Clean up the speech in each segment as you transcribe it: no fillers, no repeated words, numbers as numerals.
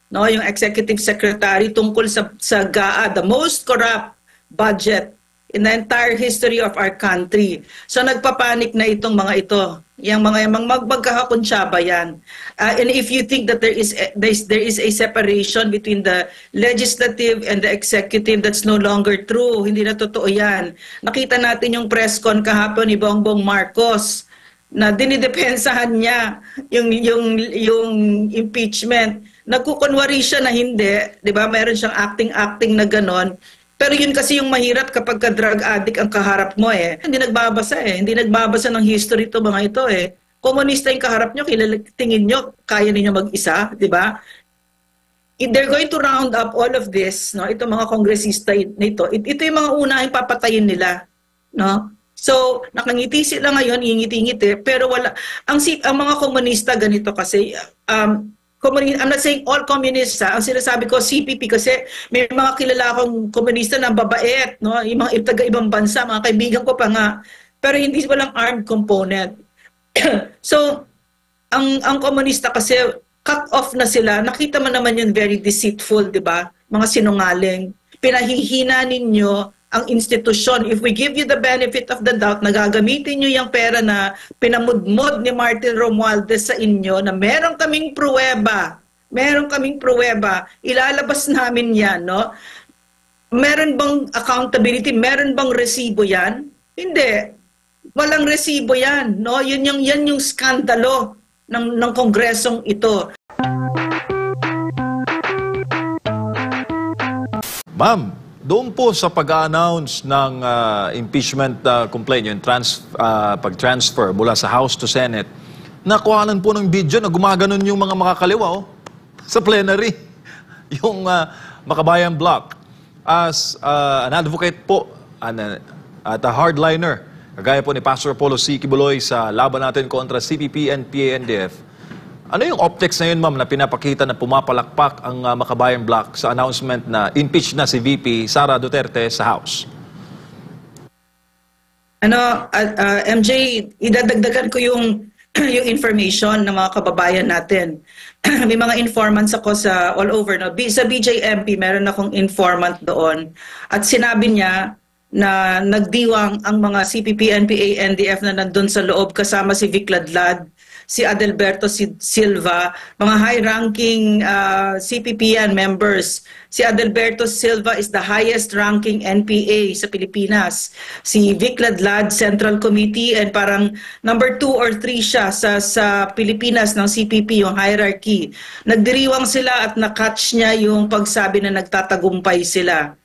no, yung executive secretary tungkol sa GAA, the most corrupt budget in the entire history of our country. So nagpapanik na itong mga ito. Yung mga magkakakuntsaba yan. And if you think that there is a separation between the legislative and the executive, that's no longer true. Hindi na totoo yan. Nakita natin yung press con kahapon ni Bongbong Marcos na dinidepensahan niya yung impeachment. Nagkukunwari siya na hindi, 'di ba? Meron siyang acting na ganon. Pero yun kasi yung mahirap kapag ka-drug addict ang kaharap mo eh. Hindi nagbabasa eh. Hindi nagbabasa ng history to mga ito eh. Komunista yung kaharap nyo, tingin nyo, kaya ninyo mag-isa, di ba? They're going to round up all of this, no? Ito mga kongresista nito. Ito yung mga unahing papatayin nila, no? So, nakangiti sila ngayon, ingiti-ngiti, pero wala. Ang mga komunista ganito kasi, I'm not saying all communists, ha? Ang sinasabi ko, CPP, kasi may mga kilala akong komunista na babait, no? Yung mga taga-ibang bansa, mga kaibigan ko pa nga, pero hindi walang armed component. So, ang komunista kasi, cut off na sila, nakita mo naman yun very deceitful, di ba? Mga sinungaling. Pinahihina ninyo ang institusyon. If we give you the benefit of the doubt, nagagamitin nyo yung pera na pinamudmod ni Martin Romualdez sa inyo na meron kaming pruweba, ilalabas namin yan, no? Meron bang accountability? Meron bang resibo yan? Hindi. Walang resibo yan, no? Yan yung skandalo ng kongresong ito. Ma'am, doon po sa pag-announce ng impeachment complaint, yung pag-transfer mula sa House to Senate, nakuhanan po ng video na gumaganon yung mga makakaliwa sa plenary, yung Makabayan Bloc. As an advocate po at a hardliner, kagaya po ni Pastor Apollo C. Kibuloy sa laban natin kontra CPP, NPA, NDF, ano yung optics na yun, ma'am, na pinapakita na pumapalakpak ang Makabayan Bloc sa announcement na impeach na si VP Sara Duterte sa House? MJ, idadagdagan ko yung information ng mga kababayan natin. May mga informants ako sa all over. No? Sa BJMP, meron akong informant doon. At sinabi niya na nagdiwang ang mga CPP, NPA, NDF na nandun sa loob kasama si Vic Ladlad, si Adelberto Silva, mga high-ranking CPPN members. Si Adelberto Silva is the highest-ranking NPA sa Pilipinas. Si Vic Ladlad, Central Committee, and parang number 2 or 3 siya sa Pilipinas ng CPP, yung hierarchy. Nagdiriwang sila at na-catch niya yung pagsabi na nagtatagumpay sila.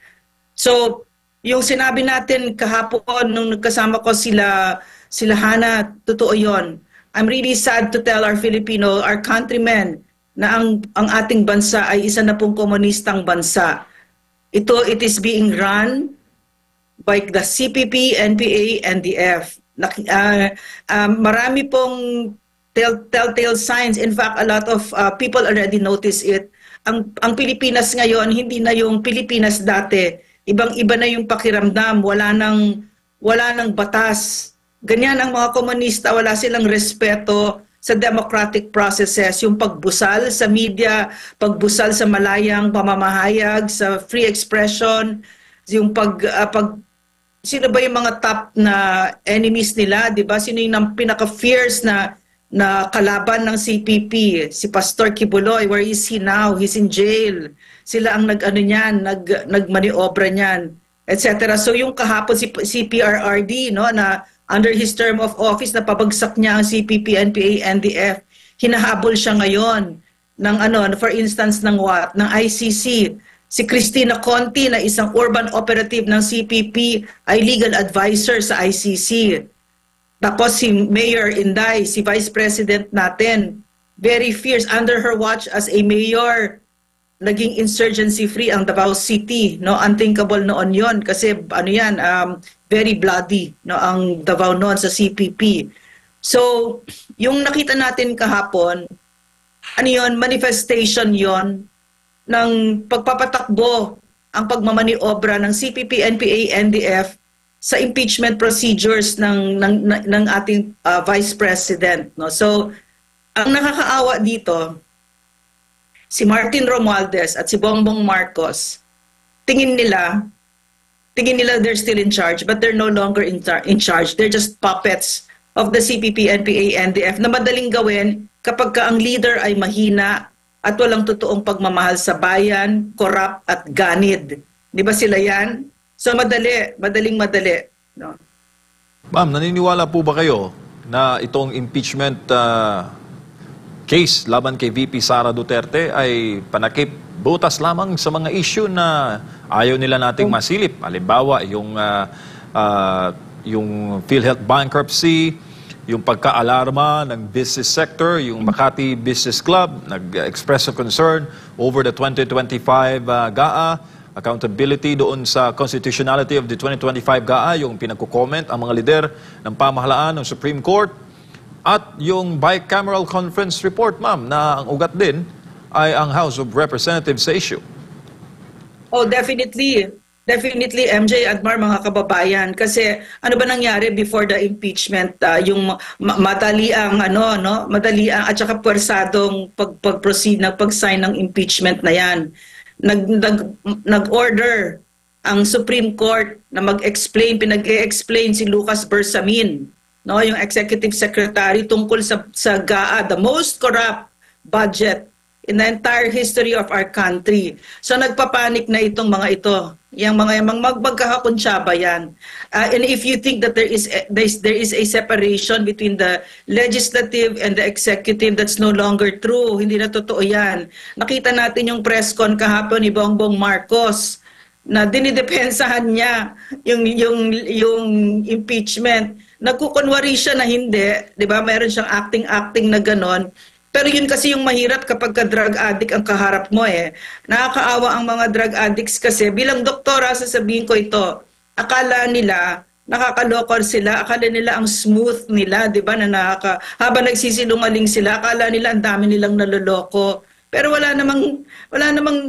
So, yung sinabi natin kahapon nung nagkasama ko sila Hana, totoo yon. I'm really sad to tell our our countrymen, na ang ating bansa ay isa na pong komunistang bansa. It is being run by the CPP, NPA, NDF. Marami pong telltale signs. In fact, a lot of people already notice it. Ang Pilipinas ngayon, hindi na yung Pilipinas dati. Ibang-iba na yung pakiramdam. Wala nang batas. Ganyan ang mga komunista, wala silang respeto sa democratic processes, yung pagbusal sa media, pagbusal sa malayang pamamahayag, sa free expression, yung sino ba yung mga top na enemies nila, di ba? Sino yung pinaka-fierce na kalaban ng CPP? Si Pastor Kibuloy, where is he now? He's in jail. Sila ang nagmaniobra niyan, etc. So yung kahapon si PRRD, no, na under his term of office na pabagsak niya ang CPP, NPA, NDF, hinahabol siya ngayon ng for instance ng ICC. Si Cristina Conti na isang urban operative ng CPP ay legal advisor sa ICC. Tapos si Mayor Inday, si Vice President natin, very fierce, under her watch as a mayor, naging insurgency free ang Davao City, no? Unthinkable noon yon kasi very bloody, no, ang Davao noon sa CPP. So, yung nakita natin kahapon, manifestation yon ng pagpapatakbo ang pagmamaniobra ng CPP, NPA, NDF sa impeachment procedures ng ating Vice President, no? So, ang nakakaawa dito, si Martin Romualdez at si Bongbong Marcos, tingin nila they're still in charge, but they're no longer in charge. They're just puppets of the CPP, NPA, NDF na madaling gawin kapag ka ang leader ay mahina at walang totoong pagmamahal sa bayan, corrupt at ganid. Di ba sila yan? So madaling madali. No? Ma'am, naniniwala po ba kayo na itong impeachment case laban kay VP Sara Duterte ay panakip butas lamang sa mga issue na ayaw nila nating masilip? Halimbawa, yung PhilHealth bankruptcy, yung pagka-alarma ng business sector, yung Makati Business Club nag-express of concern over the 2025 GAA, accountability doon sa constitutionality of the 2025 GAA, yung pinagko-comment ang mga lider ng pamahalaan ng Supreme Court, at yung bicameral conference report, ma'am, na ang ugat din ay ang House of Representatives sa issue. Oh, definitely. Definitely, MJ, Admar, mga kababayan. Kasi ano ba nangyari before the impeachment? Yung madaliang at saka puwersadong pag-proceed, pag-sign ng impeachment na yan. Nag-order ang Supreme Court na pinag-explain si Lucas Bersamin, no, yung Executive Secretary, tungkol sa GAA, the most corrupt budget in the entire history of our country. So nagpapanik na itong mga ito. Yung mga magkakakuntsaba yan. And if you think that there is a separation between the legislative and the executive, that's no longer true. Hindi na totoo yan. Nakita natin yung press con kahapon ni Bongbong Marcos na dinidepensahan niya yung impeachment. Nagkukunwari siya na hindi, 'di ba? Meron siyang acting na ganon. Pero yun kasi yung mahirap kapag ka-drug addict ang kaharap mo eh. Nakakaawa ang mga drug addicts kasi. Bilang doktora, sasabihin ko ito, akala nila, nakakalokor sila, akala nila ang smooth nila, di ba? Habang nagsisinungaling sila, akala nila ang dami nilang naloloko. Pero wala namang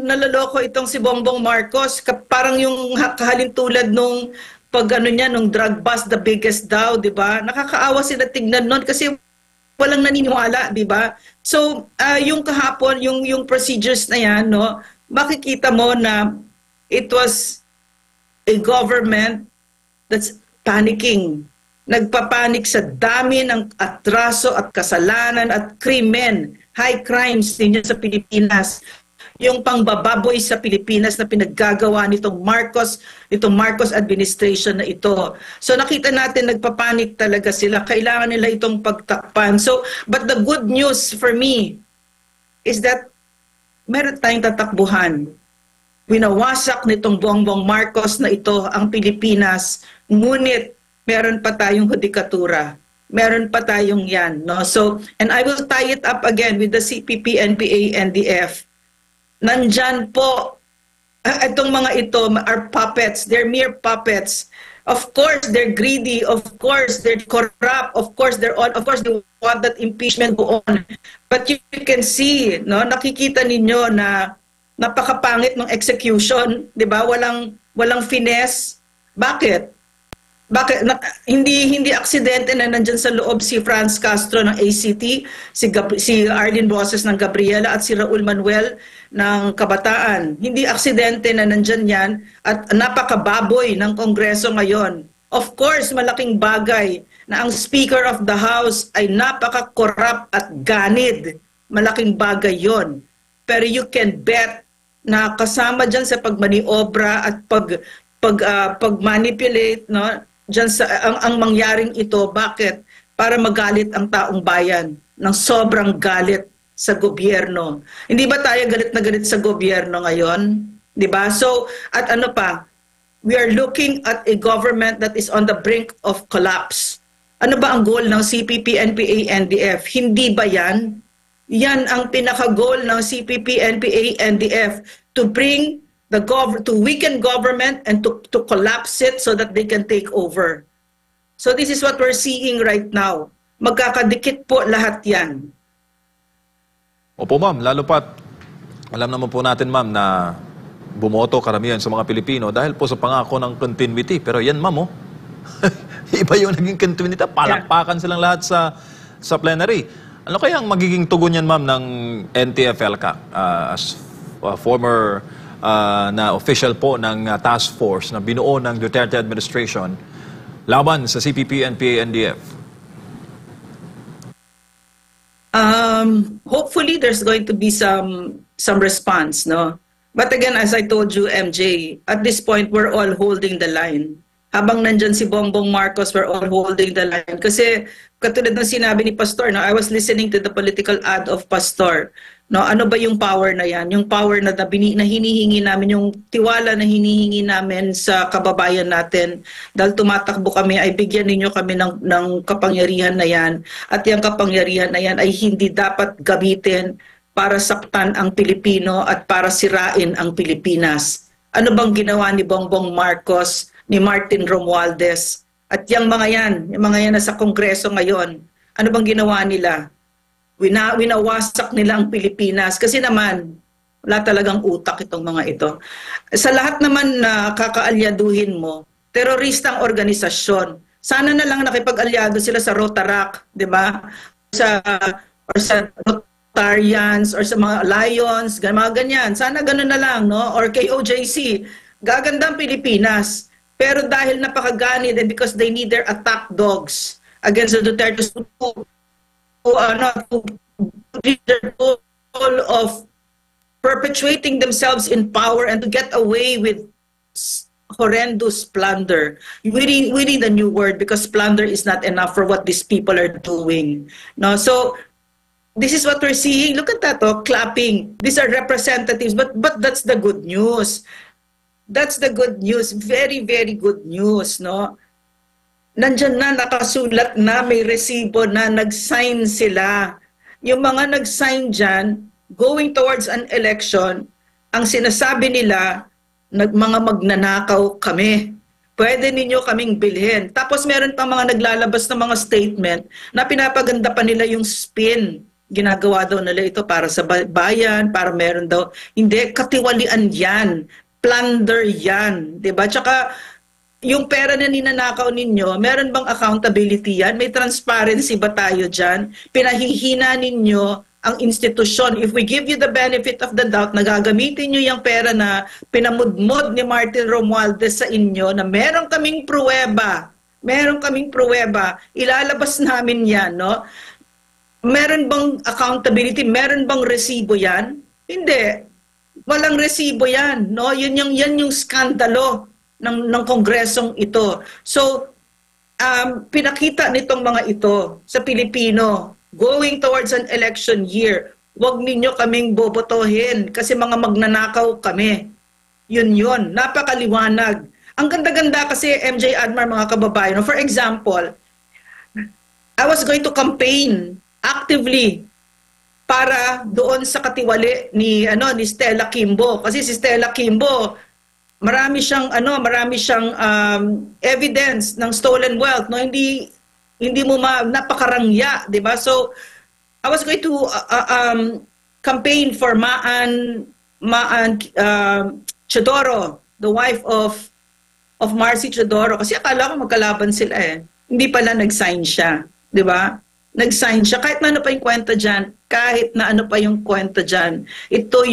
naloloko itong si Bongbong Marcos. Parang yung kahalintulad nung nung drug bust, the biggest daw, di ba? Nakakaawa sila tignan nun kasi walang naniniwala, di ba? So, yung kahapon, yung procedures na yan, no, makikita mo na it was a government that's panicking. Nagpapanik sa dami ng atraso at kasalanan at krimen, high crimes ninyo sa Pilipinas. Yung pangbababoy sa Pilipinas na pinaggagawa nitong Marcos administration na ito. So nakita natin nagpapanik talaga sila. Kailangan nila itong pagtakpan. So, but the good news for me is that meron tayong tatakbuhan. Winawasak nitong Bongbong Marcos na ito ang Pilipinas. Ngunit meron pa tayong hudikatura. Meron pa tayong yan. No? So, and I will tie it up again with the CPP, NPA, NDF. Nandyan po, itong mga ito are puppets. They're mere puppets. Of course, they're greedy. Of course, they're corrupt. Of course, they want that impeachment go on. But you can see, no, nakikita ninyo na napakapangit ng execution, 'di ba? Walang finesse. Bakit? Hindi aksidente na nandyan sa loob si Franz Castro ng ACT, si Arlene Boses ng Gabriela at si Raul Manuel ng Kabataan. Hindi aksidente na nandyan yan at napakababoy ng Kongreso ngayon. Of course, malaking bagay na ang Speaker of the House ay napaka-corrupt at ganid. Malaking bagay yon. Pero you can bet na kasama dyan sa pagmaniobra at pag-manipulate, no? Diyan ang mangyaring ito, bakit? Para magalit ang taong bayan ng sobrang galit sa gobyerno. Hindi ba tayo galit na galit sa gobyerno ngayon? 'Di ba? So, at ano pa? We are looking at a government that is on the brink of collapse. Ano ba ang goal ng CPP, NPA, NDF? Hindi ba yan? Yan ang pinaka-goal ng CPP, NPA, NDF, to bring to weaken government and to collapse it so that they can take over. So this is what we're seeing right now. Magkakadikit po lahat yan. Opo ma'am, lalo pat alam naman po natin ma'am na bumoto karamihan sa mga Pilipino dahil po sa pangako ng continuity. Pero yan ma'am, iba yung naging continuity. Palakpakan silang lahat sa plenary. Ano kaya ang magiging tugon yan, ma'am, ng NTF-ELCAC as former na official po ng task force na binuo ng Duterte administration laban sa CPP, NPA, NDF? Hopefully there's going to be some response, no? But again, as I told you, MJ, at this point we're all holding the line. Habang nandyan si Bongbong Marcos, we're all holding the line. Kasi katulad ng sinabi ni Pastor, no, I was listening to the political ad of Pastor. No, ano ba yung power na yan? Yung power na hinihingi namin, yung tiwala na hinihingi namin sa kababayan natin. Dahil tumatakbo kami, ay bigyan ninyo kami ng kapangyarihan na yan. At yung kapangyarihan na yan ay hindi dapat gamitin para saktan ang Pilipino at para sirain ang Pilipinas. Ano bang ginawa ni Bongbong Marcos, ni Martin Romualdez, at yung mga yan na sa Kongreso ngayon, ano bang ginawa nila? Winawasak nila ang Pilipinas kasi naman, wala talagang utak itong mga ito. Sa lahat naman na kakaalyaduhin mo, teroristang organisasyon, sana na lang nakipag-alyado sila sa Rotaract, di ba? Or sa Rotarians, or sa mga Lions, mga ganyan. Sana ganun na lang, no? Or kay OJC, gagandang Pilipinas. Pero dahil napakaganid and because they need their attack dogs against the Duterte to reach their goal of perpetuating themselves in power and to get away with horrendous plunder. We need a new word because plunder is not enough for what these people are doing. No, so this is what we're seeing. Look at that, clapping. These are representatives, but that's the good news. That's the good news. Very, very good news, no? Nandyan na, nakasulat na, may resibo na, nag-sign sila. Yung mga nag-sign dyan, going towards an election, ang sinasabi nila, mga magnanakaw kami. Pwede ninyo kaming bilhin. Tapos meron pa mga naglalabas ng mga statement na pinapaganda pa nila yung spin. Ginagawa daw nila ito para sa bayan, para meron daw. Hindi, katiwalian yan. Plunder yan, 'di ba? Tsaka yung pera na ninanakaw ninyo, meron bang accountability yan? May transparency ba tayo diyan? Pinahihina ninyo ang institusyon. If we give you the benefit of the doubt, nagagamitin niyo yung pera na pinamudmod ni Martin Romualdez sa inyo na meron kaming pruweba. Meron kaming pruweba. Ilalabas namin 'yan, no? Meron bang accountability? Meron bang resibo yan? Hindi. Walang resibo yan, no? Yan yung skandalo ng kongresong ito. So, pinakita nitong mga ito sa Pilipino, going towards an election year, wag ninyo kaming bobotohin kasi mga magnanakaw kami. Yun. Napakaliwanag. Ang ganda-ganda kasi, MJ Admar, mga kababayan. For example, I was going to campaign actively para doon sa katiwali ni Stella Kimbo, kasi si Stella Kimbo marami siyang evidence ng stolen wealth, no? Hindi mo napakarangya, 'di ba? So I was going to campaign for Maan Chodoro, the wife of Marcy Chodoro, kasi akala ko magkalaban sila eh. Hindi pala nag-sign siya, 'di ba? Nag-sign siya. Kahit na ano pa yung kwento dyan, ito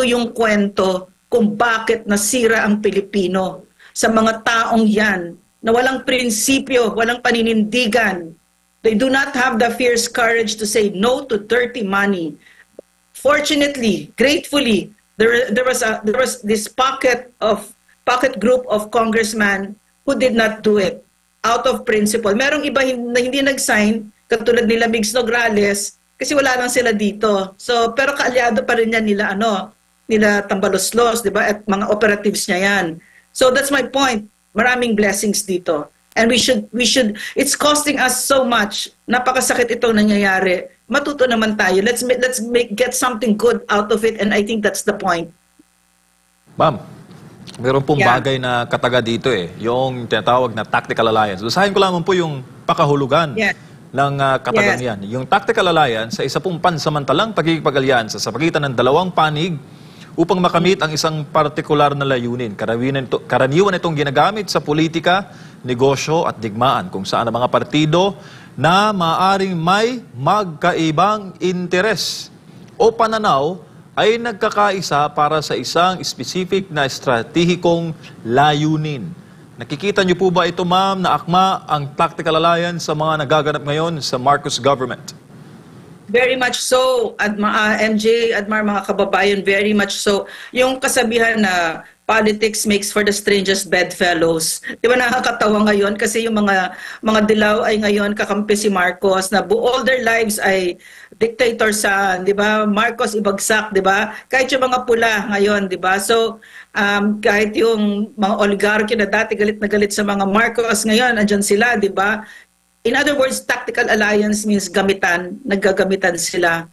yung kwento kung bakit nasira ang Pilipino sa mga taong yan na walang prinsipyo, walang paninindigan. They do not have the fierce courage to say no to dirty money. Fortunately, gratefully, there was this pocket group of congressmen who did not do it out of principle. Merong iba na hindi nag-sign, katulad nila Migs Nograles, kasi wala lang sila dito. So, pero kaalyado pa rin yan nila Tambaloslos, di ba? At mga operatives niya yan. So, that's my point. Maraming blessings dito. And we should, it's costing us so much. Napakasakit itong nangyayari. Matuto naman tayo. Let's get something good out of it, and I think that's the point. Ma'am, meron pong bagay na kataga dito yung tinatawag na tactical alliance. Basahin ko lamang po yung pakahulugan. Ng katagang yan. Yung tactical alliance sa isa pong pansamantalang pagkikipag-alyansa sa pagitan ng dalawang panig upang makamit ang isang partikular na layunin. Karaniwan itong ginagamit sa politika, negosyo at digmaan kung saan ang mga partido na maaring may magkaibang interes o pananaw ay nagkakaisa para sa isang specific na estratehikong layunin. Nakikita niyo po ba ito, ma'am, na akma ang tactical alliance sa mga nagaganap ngayon sa Marcos government? Very much so, MJ, Admar, mga kababayan, very much so. Yung kasabihan na politics makes for the strangest bedfellows. Di ba nakakatawa ngayon kasi yung mga dilaw ay ngayon kakampi si Marcos na all their lives ay dictator sa, di ba? Marcos ibagsak, di ba? Kahit yung mga pula ngayon, di ba? So, kahit yung mga oligarchy na dati galit na galit sa mga Marcos ngayon, andyan sila, di ba? In other words, tactical alliance means gamitan, naggagamitan sila.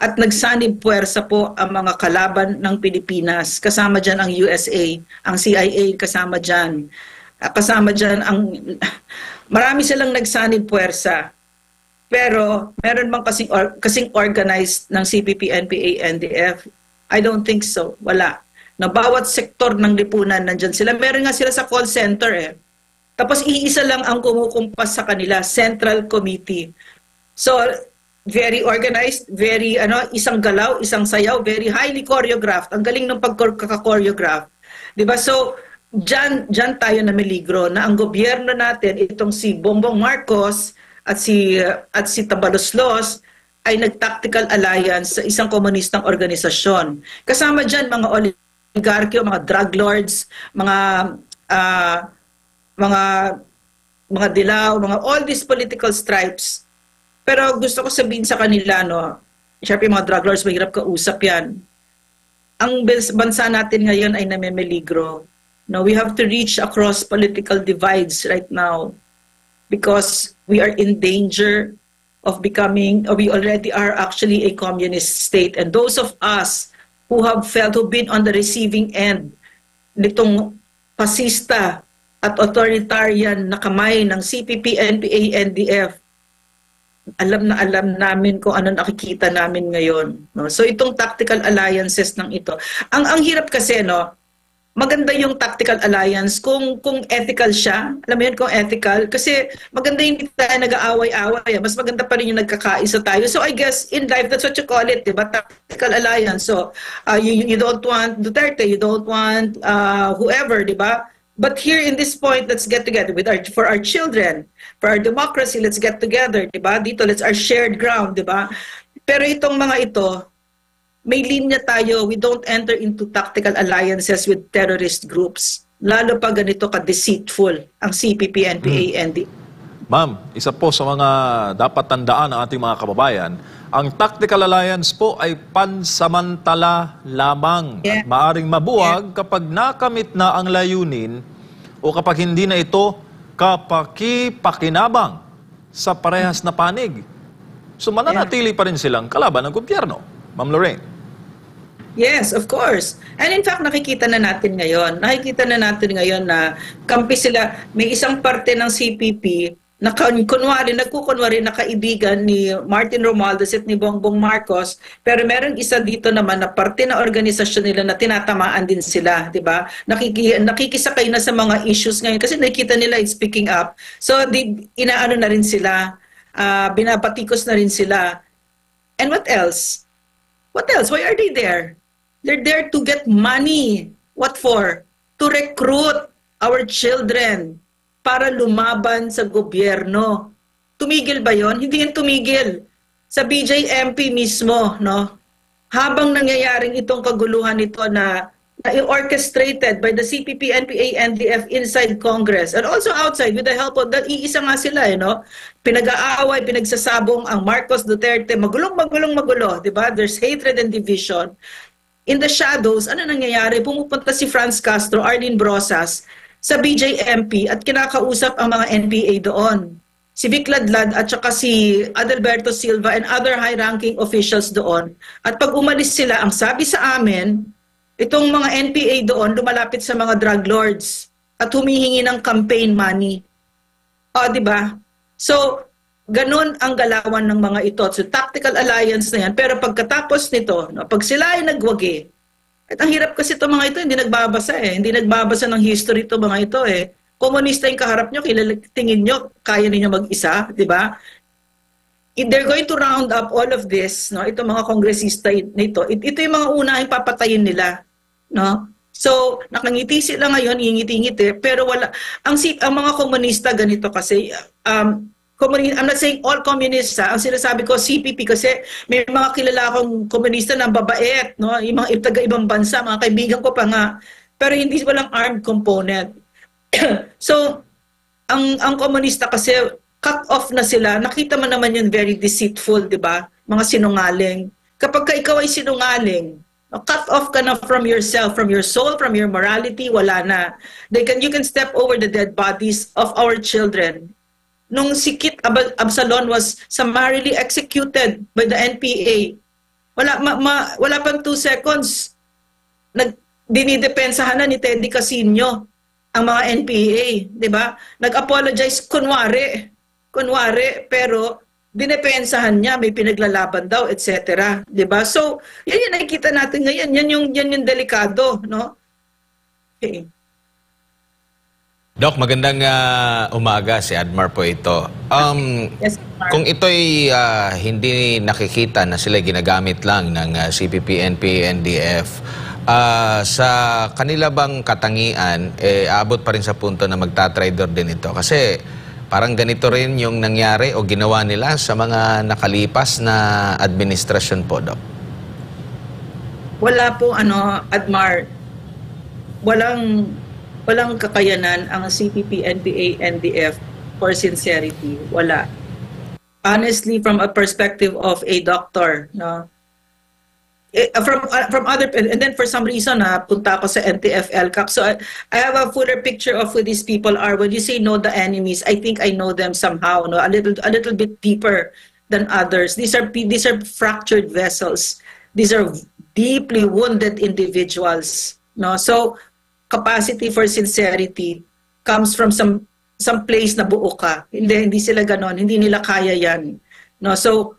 At nagsanib puwersa po ang mga kalaban ng Pilipinas. Kasama dyan ang USA, ang CIA kasama dyan. Kasama dyan ang... Marami silang nagsanib puwersa. Pero meron bang kasing organized ng CPP, NPA, NDF? I don't think so. Wala. Na bawat sektor ng lipunan nandyan sila. Meron nga sila sa call center eh. Tapos iisa lang ang kumukumpas sa kanila, Central Committee. So, very organized, very isang galaw, isang sayaw, very highly choreographed. Ang galing ng pagka-choreograph. 'Di ba? So, diyan tayo na meligro na ang gobyerno natin, itong si Bongbong Marcos at si Tabaloslos ay nag-tactical alliance sa isang komunistang organisasyon. Kasama diyan mga oligarkyo, mga drug lords, mga dilaw, all these political stripes. Pero gusto ko sabihin sa kanila, syempre mga drug lords, mahirap kausap yan. Ang bansa natin ngayon ay namemeligro. We have to reach across political divides right now because we are in danger of becoming, or we already are actually a communist state. And those of us who have who've been on the receiving end nitong fascista at authoritarian na kamay ng CPP, NPA, NDF, alam namin kung ano nakikita namin ngayon. So itong tactical alliances ng ito. Ang hirap kasi, maganda yung tactical alliance kung ethical siya. Alam mo yun, kung ethical. Kasi maganda yung hindi tayo nag-aaway-away. Mas maganda pa rin yung nagkakaisa tayo. So I guess in life, that's what you call it, diba? Tactical alliance. So you don't want Duterte, you don't want whoever, diba? But here in this point, let's get together for our children, for our democracy, let's get together, diba? Dito, let's our shared ground, diba? Pero itong mga ito, may linya tayo. We don't enter into tactical alliances with terrorist groups. Lalo pa ganito ka-deceitful ang CPP, NPA, ND. Ma'am, isa po sa mga dapat tandaan ng ating mga kababayan, ang tactical alliance po ay pansamantala lamang at maaring mabuwag kapag nakamit na ang layunin o kapag hindi na ito kapaki-pakinabang sa parehas na panig. So mananatili pa rin silang kalaban ng gobyerno. Ma'am Lorraine. Yes, of course. And in fact, nakikita na natin ngayon na kampi sila. May isang parte ng CPP na nagkukunwari na kaibigan ni Martin Romualdez at ni Bongbong Marcos, pero meron isa dito naman na parte na organisasyon nila na tinatamaan din sila, di ba? Nakikisakay na sa mga issues ngayon kasi nakikita nila speaking up. So, inaano na rin sila, binabatikos na rin sila. And what else? What else? Why are they there? They're there to get money. What for? To recruit our children para lumaban sa gobyerno. Tumigil ba yon? Hindi yan tumigil. Sa BJMP mismo, habang nangyayaring itong kaguluhan ito na orchestrated by the CPP, NPA, NDF inside Congress and also outside with the help of, iisa nga sila, pinag-aaway, pinagsasabong ang Marcos, Duterte, magulo, di ba? There's hatred and division. In the shadows, ano nangyayari? Pumupunta si Franz Castro, Arlene Brosas, sa BJMP at kinakausap ang mga NPA doon. Si Vic Ladlad at saka si Adalberto Silva and other high-ranking officials doon. At pag umalis sila, ang sabi sa amin, itong mga NPA doon lumalapit sa mga drug lords at humihingi ng campaign money. Di ba? So, ganun ang galawan ng mga ito. So, tactical alliance na yan. Pero pagkatapos nito, pag sila ay nagwagi, at ang hirap kasi itong mga ito, hindi nagbabasa Hindi nagbabasa ng history itong mga ito Komunista yung kaharap nyo, tingin nyo, kaya ninyo mag-isa, di ba? they're going to round up all of this, no? Ito mga kongresista nito, ito yung mga unahing papatayin nila, no? So, nakangiti sila ngayon, ingiti-ngiti, pero wala ang mga komunista ganito kasi I'm not saying all communists, ang sinasabi ko CPP kasi may mga kilala akong komunista na babait, no? Yung mga taga-ibang bansa, mga kaibigan ko pa nga, pero hindi walang armed component. So, ang komunista kasi cut off na sila. Nakita mo naman yun, very deceitful, di ba? Mga sinungaling. Kapag ikaw ay sinungaling, cut off ka na from yourself, from your soul, from your morality, wala na. You can step over the dead bodies of our children. Nung si Kit Absalon was summarily executed by the NPA, wala pang 2 seconds, dinidepensahan na ni Teddy Casino ang mga NPA, di ba? Nag-apologize kunwari, pero dinepensahan niya, may pinaglalaban daw, etc. Di ba? So, yan yung nakikita natin ngayon. Yan yung delikado, no? Okay. Doc, magandang umaga. Si Admar po ito. Yes, kung ito'y hindi nakikita na sila ginagamit lang ng CPP, NPA, NDF, sa kanila bang katangian, aabot pa rin sa punto na magtatrader din ito? Kasi parang ganito rin yung nangyari o ginawa nila sa mga nakalipas na administrasyon po, Doc. Wala po, Admar, walang kakayanan ang CPP, NPA, NDF for sincerity. Wala. Honestly, from a perspective of a doctor, no? From other, and then for some reason punta ako sa NTF-ELCAC, so I have a fuller picture of who these people are. When you say know the enemies, I think I know them somehow, no, a little bit deeper than others. These are fractured vessels. These are deeply wounded individuals, no. So capacity for sincerity comes from some place na buo ka. Hindi sila ganon, hindi nila kaya yan, no. So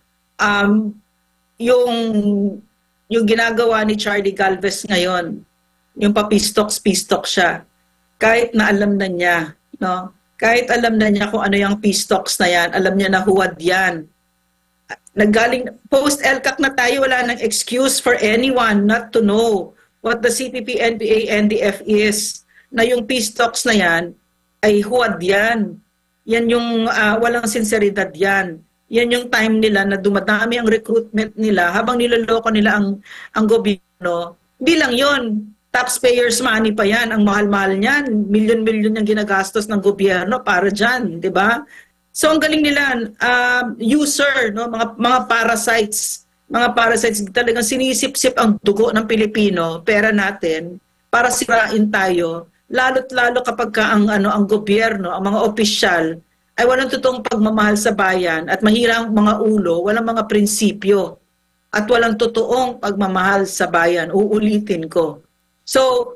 yung ginagawa ni Charlie Galvez ngayon, yung papistok siya, kahit na alam na niya, no? Kahit alam na niya kung ano yung pistoks na yan, alam niya na huwad yan. Naggaling, post-ELCAC na tayo, wala nang excuse for anyone not to know what the CPP, NPA, NDF is, na yung pistoks na yan, ay huwad yan. Yan yung walang sinseridad yan. Yan yung time nila na dumadami ang recruitment nila habang niloloko nila ang gobyerno. Hindi lang yun. Taxpayers money pa yan. Ang mahal-mahal niyan. Milyon-milyon yung ginagastos ng gobyerno para dyan. Diba? So ang galing nila, user, no? mga parasites. Mga parasites, talagang sinisip-sip ang dugo ng Pilipino, pera natin, para sirain tayo. Lalo't lalo kapag ang gobyerno, ang mga opisyal, ay walang totoong pagmamahal sa bayan at mahirang mga ulo, walang mga prinsipyo at walang totoong pagmamahal sa bayan. Uulitin ko. So,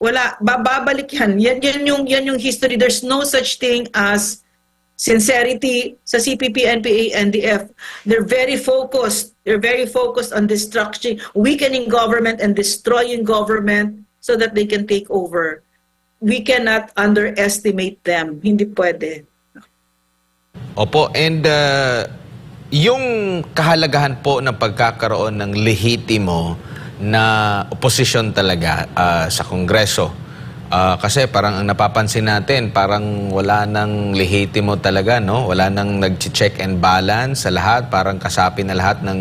wala, babalik yan. Yan yung history. There's no such thing as sincerity sa CPP, NPA, NDF. They're very focused. They're very focused on destruction, weakening government and destroying government so that they can take over. We cannot underestimate them. Hindi pwede. Opo, and yung kahalagahan po ng pagkakaroon ng lehitimo na oposisyon talaga sa Kongreso. Kasi parang ang napapansin natin, parang wala nang lehitimo talaga, no? Wala nang nag-check and balance sa lahat, parang kasapi na lahat ng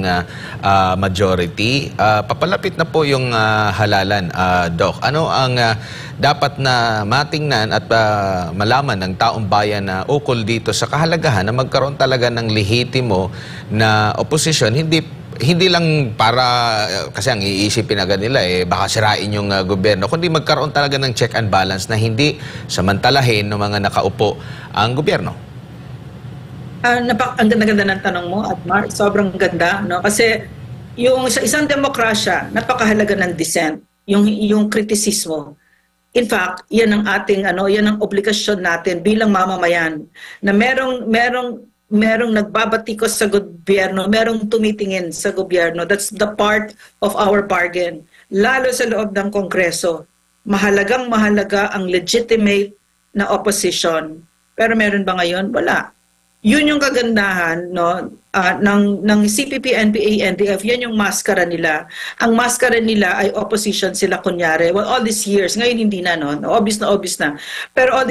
majority. Papalapit na po yung halalan, Doc. Ano ang dapat na matingnan at malaman ng taong bayan na ukol dito sa kahalagahan na magkaroon talaga ng lehitimo na oposisyon, hindi lang para, kasi ang iisipin agad nila, baka sirain yung gobyerno, kundi magkaroon talaga ng check and balance na hindi samantalahin ng mga nakaupo ang gobyerno. Ang ganda-ganda ng tanong mo, Admar. Sobrang ganda, no? Kasi yung sa isang demokrasya, napakahalaga ng dissent, yung kritisismo. In fact, yan ang ating yan ang obligasyon natin bilang mamamayan na merong nagbabatikos sa gobyerno, merong tumitingin sa gobyerno. That's the part of our bargain. Lalo sa loob ng Kongreso, mahalagang-mahalaga ang legitimate na opposition. Pero meron ba ngayon? Wala. Yun yung kagandahan, no, ng CPP, NPA, NDF. Yan yung maskara nila. Ang maskara nila ay opposition sila, kunyari. Well, all these years, ngayon hindi na, no, obvious na. Pero all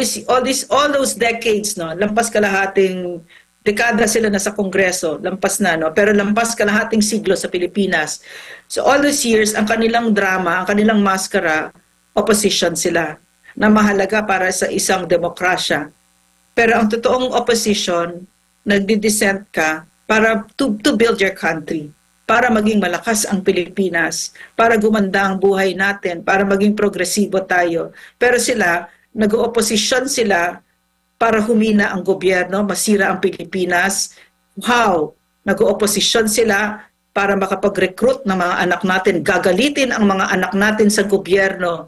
those decades, no, lampas kalahating dekada sila na sa Kongreso, lampas na, no, pero lampas kalahating siglo sa Pilipinas. So all those years, ang kanilang drama, ang kanilang maskara, opposition sila, na mahalaga para sa isang demokrasya. Pero ang totoong opposition, nagdi-dissent ka para to build your country, para maging malakas ang Pilipinas, para gumanda ang buhay natin, para maging progresibo tayo. Pero sila, nag-oposisyon sila para humina ang gobyerno, masira ang Pilipinas. How? Nag-oposisyon sila para makapag-recruit ng mga anak natin, gagalitin ang mga anak natin sa gobyerno.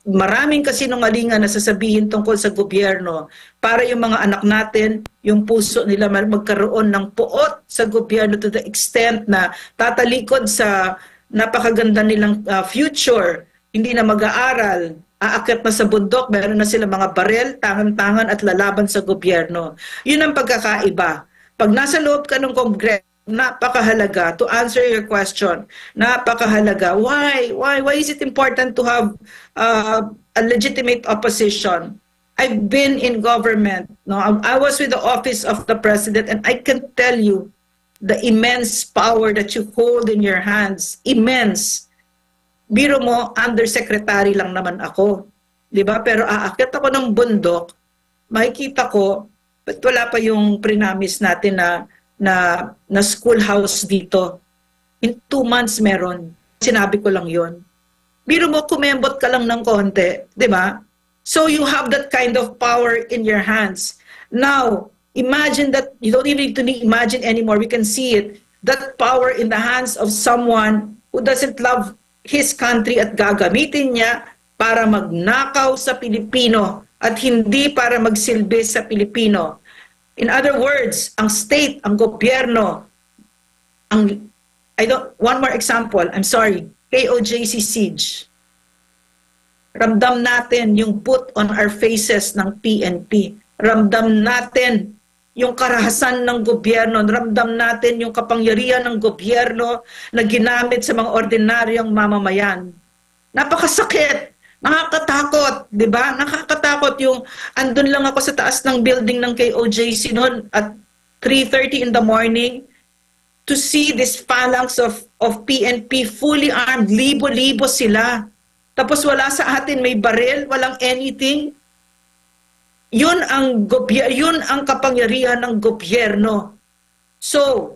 Maraming kasinungalingan na sasabihin tungkol sa gobyerno para yung mga anak natin, yung puso nila magkaroon ng puot sa gobyerno to the extent na tatalikod sa napakaganda nilang future, hindi na mag-aaral, aakyat na sa bundok, meron na sila mga barel, tangan-tangan at lalaban sa gobyerno. Yun ang pagkakaiba. Pag nasa loob ka ng Kongreso, napakahalaga, to answer your question, napakahalaga. Why is it important to have a legitimate opposition? I've been in government, no? I was with the office of the president, and I can tell you the immense power that you hold in your hands. Immense. Biro mo, undersecretary lang naman ako, di ba? Pero aakyat ako ng bundok, makikita ko, but wala pa yung prinamis natin na schoolhouse dito. In 2 months meron. Sinabi ko lang yon. Biro mo, kumembot ka lang ng konti, di ba? So you have that kind of power in your hands. Now, imagine that, you don't even need to imagine anymore, we can see it, that power in the hands of someone who doesn't love his country at gagamitin niya para magnakaw sa Pilipino at hindi para magsilbi sa Pilipino. In other words, ang state, ang gobyerno, one more example, I'm sorry, KOJC siege. Ramdam natin yung put on our faces ng PNP. Ramdam natin yung karahasan ng gobyerno. Ramdam natin yung kapangyarihan ng gobyerno na ginamit sa mga ordinaryong mamamayan. Napakasakit. Nakakatakot, di ba? Nakakatakot yung andun lang ako sa taas ng building ng KOJC noon at 3:30 in the morning to see this phalanx of PNP fully armed, libo-libo sila. Tapos wala sa atin, may baril, walang anything. Yun ang kapangyarihan ng gobyerno. So,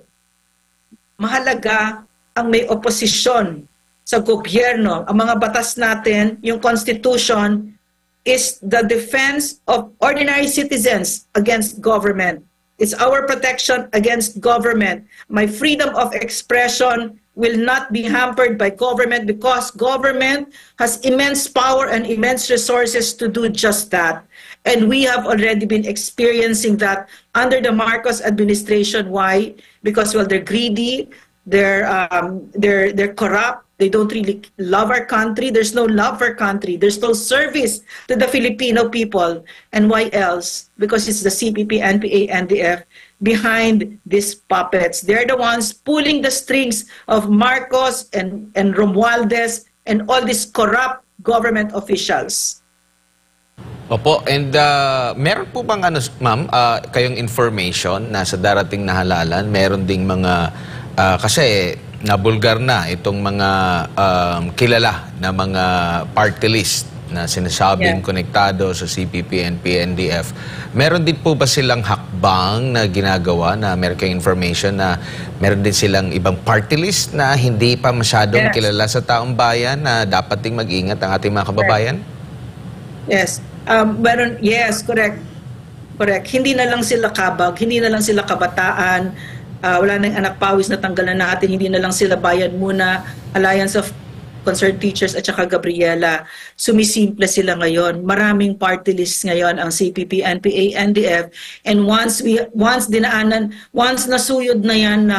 mahalaga ang may oposisyon sa gobyerno. Ang mga batas natin, yung Constitution, is the defense of ordinary citizens against government. It's our protection against government. My freedom of expression will not be hampered by government because government has immense power and immense resources to do just that. And we have already been experiencing that under the Marcos administration. Why? Because, well, they're greedy, they're corrupt, they don't really love our country. There's no love for country. There's no service to the Filipino people. And why else? Because it's the CPP, NPA, NDF behind these puppets. They're the ones pulling the strings of Marcos and Romualdez and all these corrupt government officials. Opo, and meron po bang ma'am, kayong information na sa darating na halalan, meron ding mga, kasi nabulgar na itong mga kilala na mga party list na sinasabing konektado sa CPP, NP, NDF. Meron din po ba silang hakbang na ginagawa na meron kayong information na meron din silang ibang party list na hindi pa masyadong kilala sa taong bayan na dapat ding mag-ingat ang ating mga kababayan? Yes. Yes, correct. Correct. Hindi na lang sila kabag, hindi na lang sila kabataan, wala nang anak pawis na tanggalan natin, hindi na lang sila bayan muna, Alliance of Concerned Teachers at saka Gabriela. Sumisimple sila ngayon. Maraming party list ngayon ang CPP, NPA, NDF. And once nasuyod na yan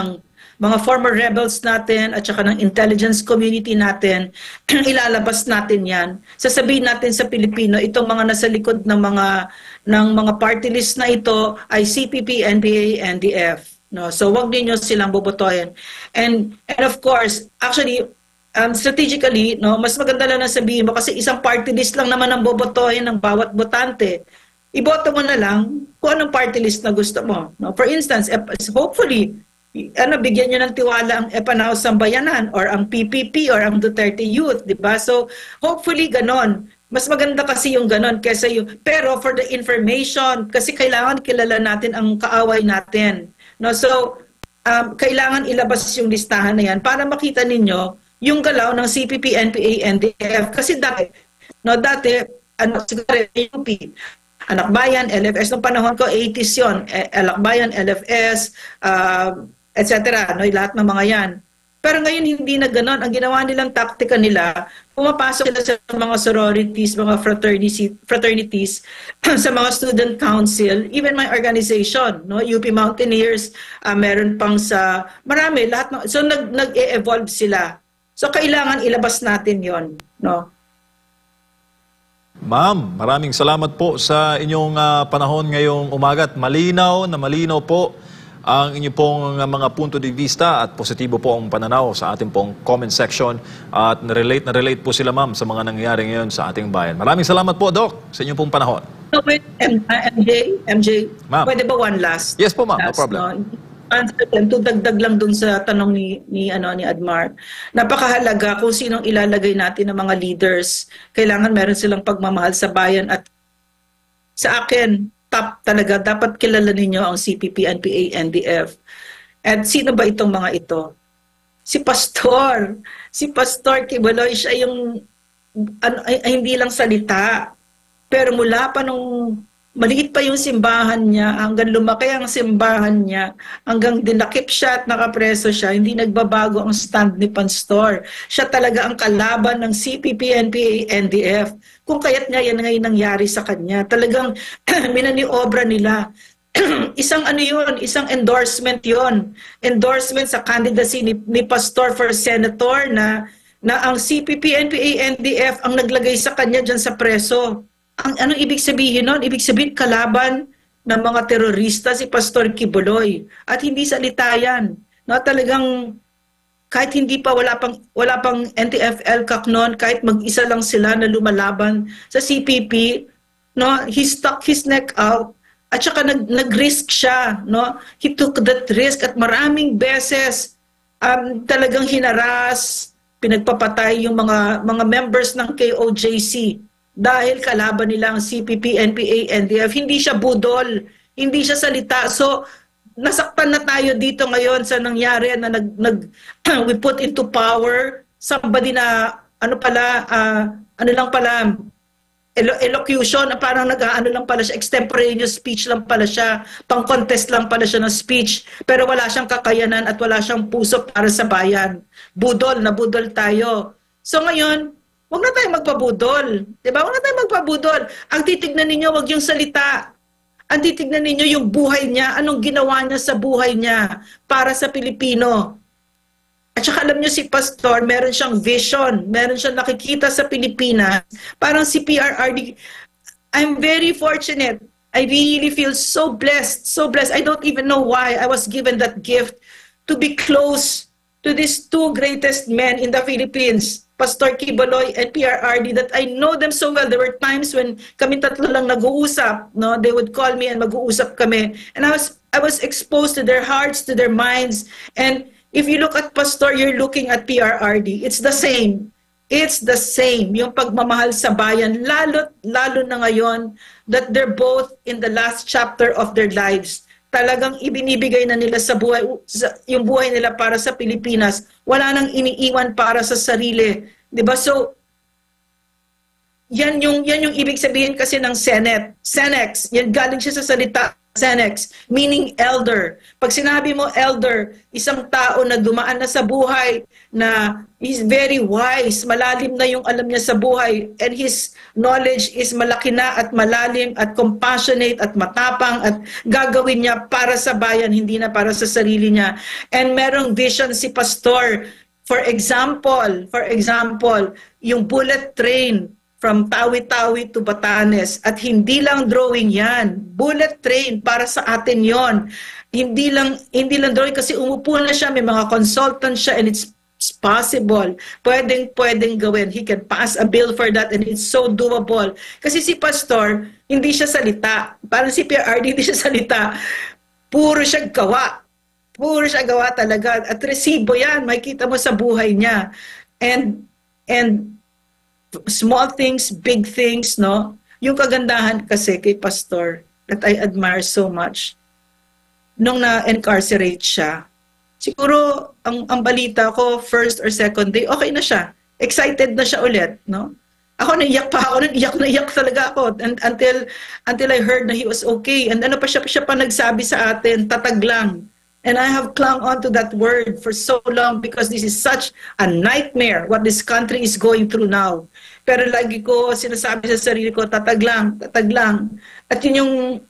mga former rebels natin at saka ng intelligence community natin, ilalabas natin yan. Sasabihin natin sa Pilipino, itong mga nasa likod ng mga party list na ito ay CPP, NPA, NDF. No? So wag niyo silang bobotohin. And of course, actually, strategically, no, mas maganda lang na sabihin mo kasi isang party list lang naman ang bobotohin ng bawat botante. Iboto mo na lang kung anong party list na gusto mo. No? For instance, hopefully, bigyan nyo ng tiwala ang Epanao Sambayanan or ang PPP or ang Duterte Youth, di ba? So, hopefully, ganon. Mas maganda kasi yung ganon kesa yung... Pero for the information, kasi kailangan kilala natin ang kaaway natin. No? So, kailangan ilabas yung listahan na yan para makita ninyo yung galaw ng CPP, NPA, NDF. Kasi dati, siguro, UP, Anak Bayan, LFS, nung panahon ko, 80s yun. Anak Bayan, LFS, etc. No, lahat ng mga yan. Pero ngayon, hindi na ganon. Ang ginawa nilang taktika nila, pumapasok sila sa mga sororities, mga fraternities, sa mga student council, even my organization, no, UP Mountaineers, meron pang sa, marami, lahat. So, nag-e-evolve sila. So, kailangan ilabas natin yon, no? Ma'am, maraming salamat po sa inyong panahon ngayong umaga at malinaw po ang inyong pong mga punto de vista at positibo po ang pananaw sa ating pong comment section at na-relate po sila ma'am sa mga nangyayari ngayon sa ating bayan. Maraming salamat po, Doc, sa inyong pong panahon. So, wait, MJ, pwede ba one last? Yes po ma'am, no problem. No? Dagdag lang dun sa tanong ni Admar. Napakahalaga kung sinong ilalagay natin ng mga leaders. Kailangan meron silang pagmamahal sa bayan at sa akin, top talaga. Dapat kilala ninyo ang CPP, NPA, NDF. At sino ba itong mga ito? Si Pastor. Si Pastor Quiboloy, siya yung hindi lang salita. Pero mula pa nung maliit pa yung simbahan niya, hanggang lumaki ang simbahan niya, hanggang dinakip siya at nakapreso siya, hindi nagbabago ang stand ni Pastor. Siya talaga ang kalaban ng CPP, NPA, NDF. Kung kaya't nga yan ngayon nangyari sa kanya. Talagang minaniobra nila. Isang isang endorsement yon. Endorsement sa candidacy ni Pastor for Senator na ang CPP, NPA, NDF ang naglagay sa kanya dyan sa preso. Anong ibig sabihin nun? Ibig sabihin kalaban ng mga terorista si Pastor Quiboloy. At hindi salita yan. No, talagang kahit hindi pa wala pang NTFL noon, kahit mag-isa lang sila na lumalaban sa CPP, no, he stuck his neck out at saka nag-risk siya, no? He took that risk at maraming beses talagang hinaras, pinagpapatay yung mga members ng KOJC. Dahil kalaban nila ang CPP, NPA, NDF. Hindi siya budol, hindi siya salita. So, nasaktan na tayo dito ngayon sa nangyari na we put into power somebody na elocution, parang lang pala siya, extemporaneous speech lang pala siya, pang-contest lang pala siya ng speech, pero wala siyang kakayanan at wala siyang puso para sa bayan. Budol tayo. So ngayon, huwag na tayong magpabudol. Diba? Huwag na tayong magpabudol. Ang titignan ninyo, huwag yung salita. Ang titignan ninyo yung buhay niya, anong ginawa niya sa buhay niya para sa Pilipino. At saka alam niyo si Pastor, meron siyang vision, meron siyang nakikita sa Pilipinas. Parang si PRRD. I'm very fortunate. I really feel so blessed, so blessed. I don't even know why I was given that gift to be close to these two greatest men in the Philippines. Pastor Quiboloy and PRRD, that I know them so well. There were times when kami tatlo lang nag-uusap, no? They would call me and mag-uusap kami. And I was exposed to their hearts, to their minds. And if you look at Pastor, you're looking at PRRD. It's the same. It's the same. Yung pagmamahal sa bayan, lalo na ngayon that they're both in the last chapter of their lives. Talagang ibinibigay na nila sa buhay, yung buhay nila para sa Pilipinas. Wala nang iniiwan para sa sarili. 'Di ba? So, yan yung ibig sabihin kasi ng Senex. Yan galing siya sa salita Senex, meaning elder. Pag sinabi mo elder, isang tao na dumaan na sa buhay, na he's very wise, malalim na yung alam niya sa buhay, and his knowledge is malaki na at malalim at compassionate at matapang at gagawin niya para sa bayan, hindi na para sa sarili niya. And merong vision si pastor. For example, yung bullet train from Tawi-Tawi to Batanes. At hindi lang drawing yan. Bullet train, para sa atin yon. Hindi lang drawing kasi umupo na siya, may mga consultant siya, and it's possible. Pwedeng gawin. He can pass a bill for that and it's so doable. Kasi si Pastor, hindi siya salita. Parang si PRD, hindi siya salita. Puro siya gawa. Puro siya gawa talaga. At resibo yan. Makikita mo sa buhay niya. And small things, big things, no? Yung kagandahan kasi kay Pastor that I admire so much, nung na-incarcerate siya, siguro ang balita ko, first or second day, okay na siya. Excited na siya ulit, no? Ako naiyak pa ako, naiyak talaga ako until I heard na he was okay. And ano pa siya pa nagsabi sa atin, tatag lang. And I have clung on to that word for so long because this is such a nightmare what this country is going through now. Pero lagi ko sinasabi sa sarili ko, tatag lang, tatag lang. At yun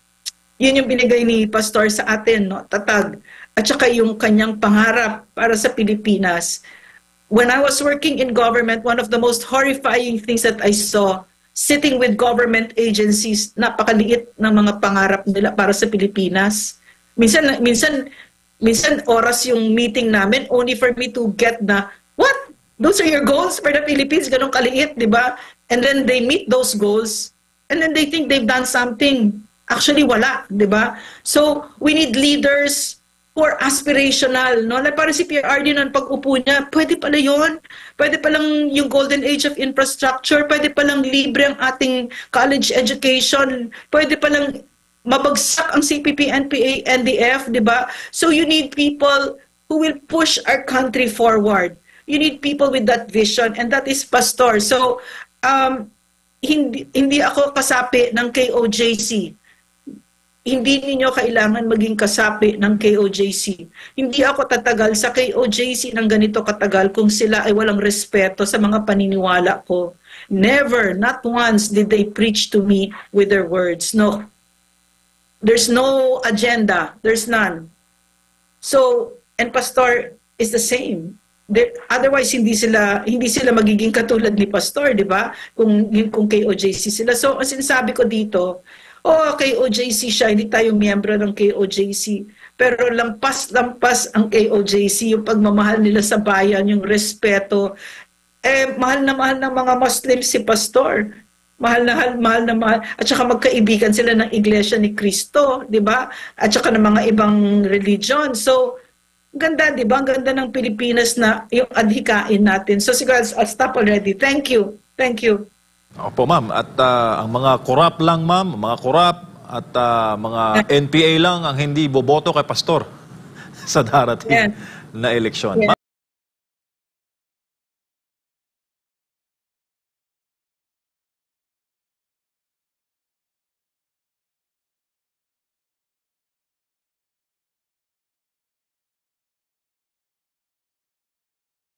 yung binigay ni Pastor sa atin, no? Tatag. At saka yung kanyang pangarap para sa Pilipinas. When I was working in government, one of the most horrifying things that I saw, sitting with government agencies, napakaliit ng mga pangarap nila para sa Pilipinas. Minsan oras yung meeting namin only for me to get what? Those are your goals for the Philippines? Ganun kaliit, di ba? And then they meet those goals and then they think they've done something. Actually, wala, di ba? So, we need leaders who are aspirational, no? Like parang si PRD nun, pag-upo niya, pwede pala yun. Pwede palang yung golden age of infrastructure. Pwede palang libre ang ating college education. Pwede palang mabagsak ang CPP, NPA, NDF, di ba? So you need people who will push our country forward. You need people with that vision, and that is Pastor. So, hindi ako kasapi ng KOJC. Hindi ninyo kailangan maging kasapi ng KOJC. Hindi ako tatagal sa KOJC ng ganito katagal kung sila ay walang respeto sa mga paniniwala ko. Never, not once did they preach to me with their words. No. There's no agenda. There's none. So, and Pastor is the same. Otherwise, hindi sila magiging katulad ni Pastor, di ba? Kung KOJC sila. So, ang sinasabi ko dito, KOJC siya, hindi tayo miyembro ng KOJC. Pero lampas ang KOJC, yung pagmamahal nila sa bayan, yung respeto. Mahal na mahal ng mga Muslim si Pastor. Mahal na mahal. At saka magkaibigan sila ng Iglesia ni Cristo, di ba? At saka ng mga ibang religion. So, ganda, di ba? Ang ganda ng Pilipinas na yung adhikain natin. So, siguro, I'll stop already. Thank you. Thank you. Opo, ma'am. At ang mga korap lang, ma'am, mga korap at mga NPA lang ang hindi boboto kay Pastor sa darating na eleksyon.